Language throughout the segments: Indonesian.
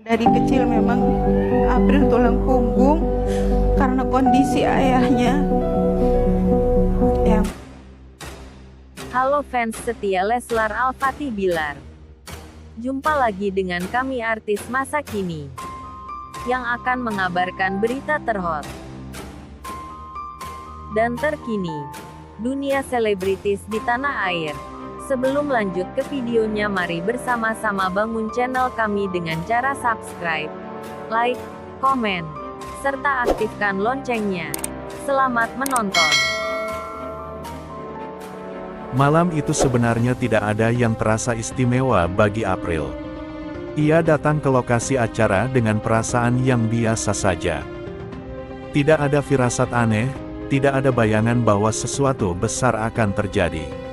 Dari kecil memang April tulang punggung karena kondisi ayahnya yang Halo fans setia Leslar Al-Fatih Bilar. Jumpa lagi dengan kami artis masa kini yang akan mengabarkan berita terhot dan terkini dunia selebritis di tanah air. Sebelum lanjut ke videonya, mari bersama-sama bangun channel kami dengan cara subscribe, like, komen, serta aktifkan loncengnya. Selamat menonton. Malam itu sebenarnya tidak ada yang terasa istimewa bagi April. Ia datang ke lokasi acara dengan perasaan yang biasa saja. Tidak ada firasat aneh, tidak ada bayangan bahwa sesuatu besar akan terjadi.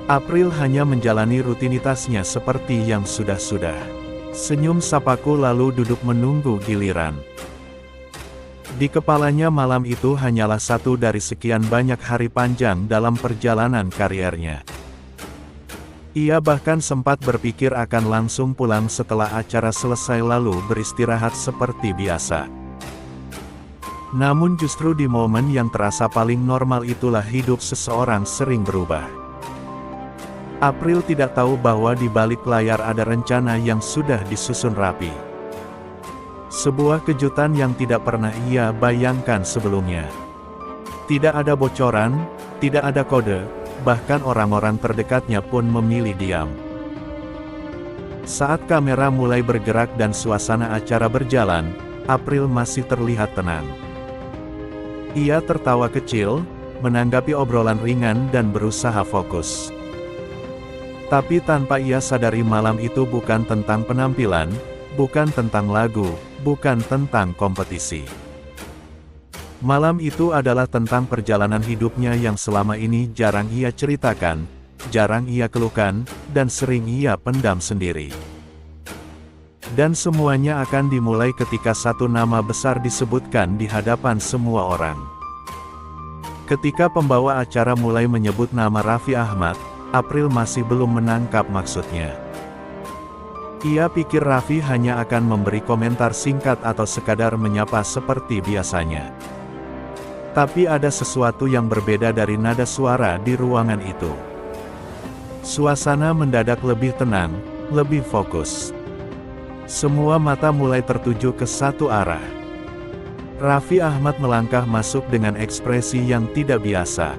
April hanya menjalani rutinitasnya seperti yang sudah-sudah. Senyum sapaku lalu duduk menunggu giliran. Di kepalanya malam itu hanyalah satu dari sekian banyak hari panjang dalam perjalanan kariernya. Ia bahkan sempat berpikir akan langsung pulang setelah acara selesai lalu beristirahat seperti biasa. Namun justru di momen yang terasa paling normal itulah hidup seseorang sering berubah. April tidak tahu bahwa di balik layar ada rencana yang sudah disusun rapi. Sebuah kejutan yang tidak pernah ia bayangkan sebelumnya. Tidak ada bocoran, tidak ada kode, bahkan orang-orang terdekatnya pun memilih diam. Saat kamera mulai bergerak dan suasana acara berjalan, April masih terlihat tenang. Ia tertawa kecil, menanggapi obrolan ringan dan berusaha fokus. Tapi tanpa ia sadari malam itu bukan tentang penampilan, bukan tentang lagu, bukan tentang kompetisi. Malam itu adalah tentang perjalanan hidupnya yang selama ini jarang ia ceritakan, jarang ia keluhkan, dan sering ia pendam sendiri. Dan semuanya akan dimulai ketika satu nama besar disebutkan di hadapan semua orang. Ketika pembawa acara mulai menyebut nama Raffi Ahmad, April masih belum menangkap maksudnya. Ia pikir Raffi hanya akan memberi komentar singkat atau sekadar menyapa seperti biasanya. Tapi ada sesuatu yang berbeda dari nada suara di ruangan itu. Suasana mendadak lebih tenang, lebih fokus. Semua mata mulai tertuju ke satu arah. Raffi Ahmad melangkah masuk dengan ekspresi yang tidak biasa.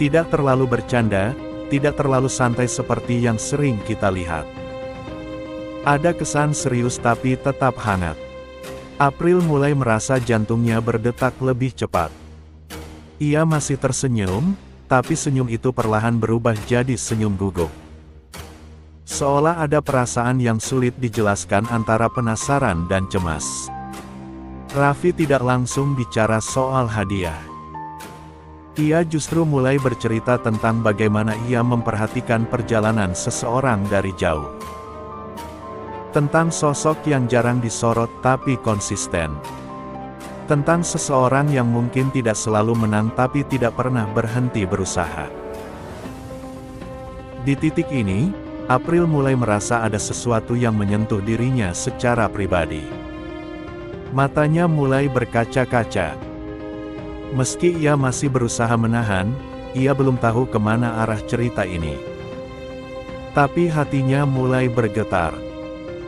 Tidak terlalu bercanda, tidak terlalu santai seperti yang sering kita lihat. Ada kesan serius tapi tetap hangat. April mulai merasa jantungnya berdetak lebih cepat. Ia masih tersenyum, tapi senyum itu perlahan berubah jadi senyum gugup. Seolah ada perasaan yang sulit dijelaskan antara penasaran dan cemas. Raffi tidak langsung bicara soal hadiah. Ia justru mulai bercerita tentang bagaimana ia memperhatikan perjalanan seseorang dari jauh. Tentang sosok yang jarang disorot tapi konsisten. Tentang seseorang yang mungkin tidak selalu menang tapi tidak pernah berhenti berusaha. Di titik ini, April mulai merasa ada sesuatu yang menyentuh dirinya secara pribadi. Matanya mulai berkaca-kaca. Meski ia masih berusaha menahan, ia belum tahu kemana arah cerita ini. Tapi hatinya mulai bergetar.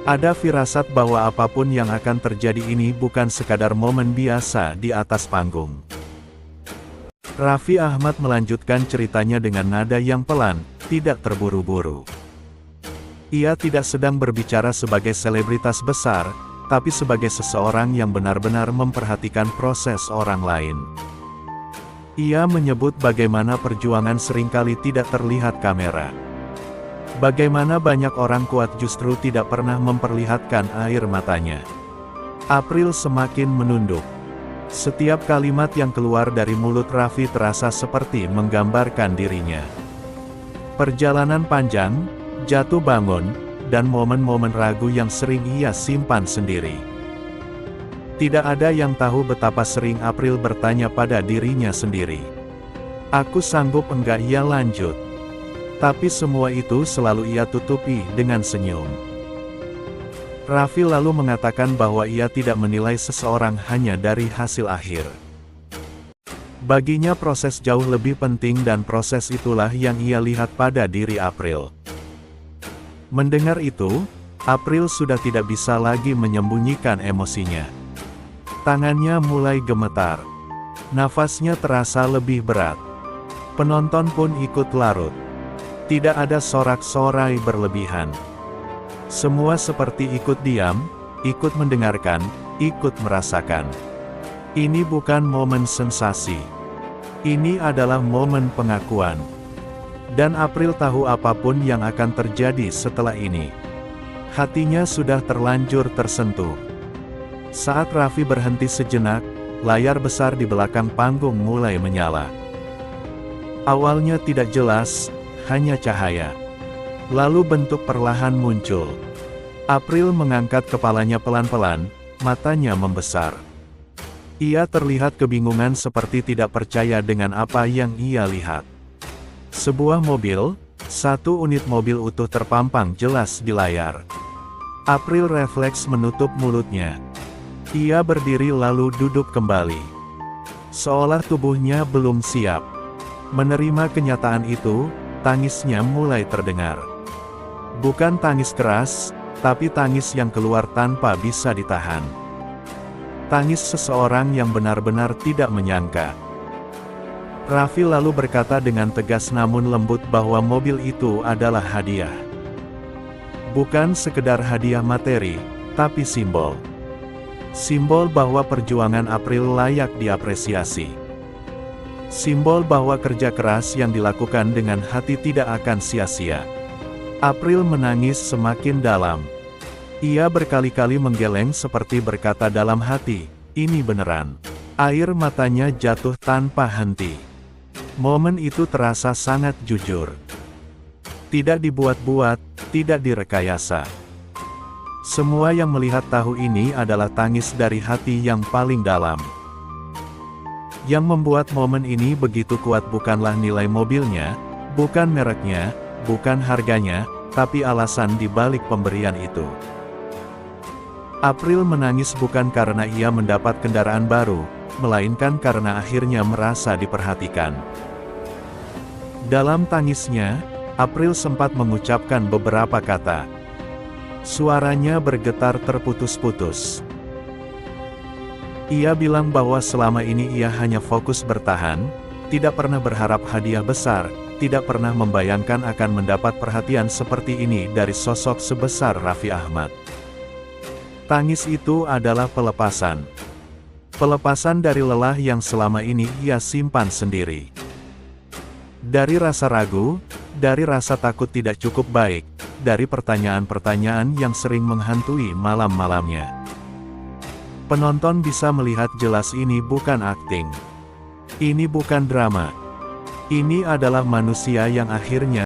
Ada firasat bahwa apapun yang akan terjadi ini bukan sekadar momen biasa di atas panggung. Raffi Ahmad melanjutkan ceritanya dengan nada yang pelan, tidak terburu-buru. Ia tidak sedang berbicara sebagai selebritas besar, tapi sebagai seseorang yang benar-benar memperhatikan proses orang lain. Ia menyebut bagaimana perjuangan seringkali tidak terlihat kamera. Bagaimana banyak orang kuat justru tidak pernah memperlihatkan air matanya. April semakin menunduk. Setiap kalimat yang keluar dari mulut Raffi terasa seperti menggambarkan dirinya. Perjalanan panjang, jatuh bangun, dan momen-momen ragu yang sering ia simpan sendiri. Tidak ada yang tahu betapa sering April bertanya pada dirinya sendiri. Aku sanggup enggak, ia lanjut. Tapi semua itu selalu ia tutupi dengan senyum. Raffi lalu mengatakan bahwa ia tidak menilai seseorang hanya dari hasil akhir. Baginya proses jauh lebih penting dan proses itulah yang ia lihat pada diri April. Mendengar itu, April sudah tidak bisa lagi menyembunyikan emosinya. Tangannya mulai gemetar. Nafasnya terasa lebih berat. Penonton pun ikut larut. Tidak ada sorak-sorai berlebihan. Semua seperti ikut diam, ikut mendengarkan, ikut merasakan. Ini bukan momen sensasi. Ini adalah momen pengakuan. Dan April tahu apapun yang akan terjadi setelah ini. Hatinya sudah terlanjur tersentuh. Saat Raffi berhenti sejenak, layar besar di belakang panggung mulai menyala. Awalnya tidak jelas, hanya cahaya. Lalu bentuk perlahan muncul. April mengangkat kepalanya pelan-pelan, matanya membesar. Ia terlihat kebingungan seperti tidak percaya dengan apa yang ia lihat. Sebuah mobil, satu unit mobil utuh terpampang jelas di layar. April refleks menutup mulutnya. Ia berdiri lalu duduk kembali. Seolah tubuhnya belum siap menerima kenyataan itu, tangisnya mulai terdengar. Bukan tangis keras, tapi tangis yang keluar tanpa bisa ditahan. Tangis seseorang yang benar-benar tidak menyangka. Raffi lalu berkata dengan tegas namun lembut bahwa mobil itu adalah hadiah. Bukan sekedar hadiah materi, tapi simbol. Simbol bahwa perjuangan April layak diapresiasi. Simbol bahwa kerja keras yang dilakukan dengan hati tidak akan sia-sia. April menangis semakin dalam. Ia berkali-kali menggeleng seperti berkata dalam hati, ini beneran. Air matanya jatuh tanpa henti. Momen itu terasa sangat jujur. Tidak dibuat-buat, tidak direkayasa. Semua yang melihat tahu ini adalah tangis dari hati yang paling dalam. Yang membuat momen ini begitu kuat bukanlah nilai mobilnya, bukan mereknya, bukan harganya, tapi alasan di balik pemberian itu. April menangis bukan karena ia mendapat kendaraan baru, melainkan karena akhirnya merasa diperhatikan. Dalam tangisnya, April sempat mengucapkan beberapa kata. Suaranya bergetar terputus-putus. Ia bilang bahwa selama ini ia hanya fokus bertahan, tidak pernah berharap hadiah besar, tidak pernah membayangkan akan mendapat perhatian seperti ini dari sosok sebesar Raffi Ahmad. Tangis itu adalah pelepasan. Pelepasan dari lelah yang selama ini ia simpan sendiri. Dari rasa ragu, dari rasa takut tidak cukup baik, dari pertanyaan-pertanyaan yang sering menghantui malam-malamnya. Penonton bisa melihat jelas ini bukan akting. Ini bukan drama. Ini adalah manusia yang akhirnya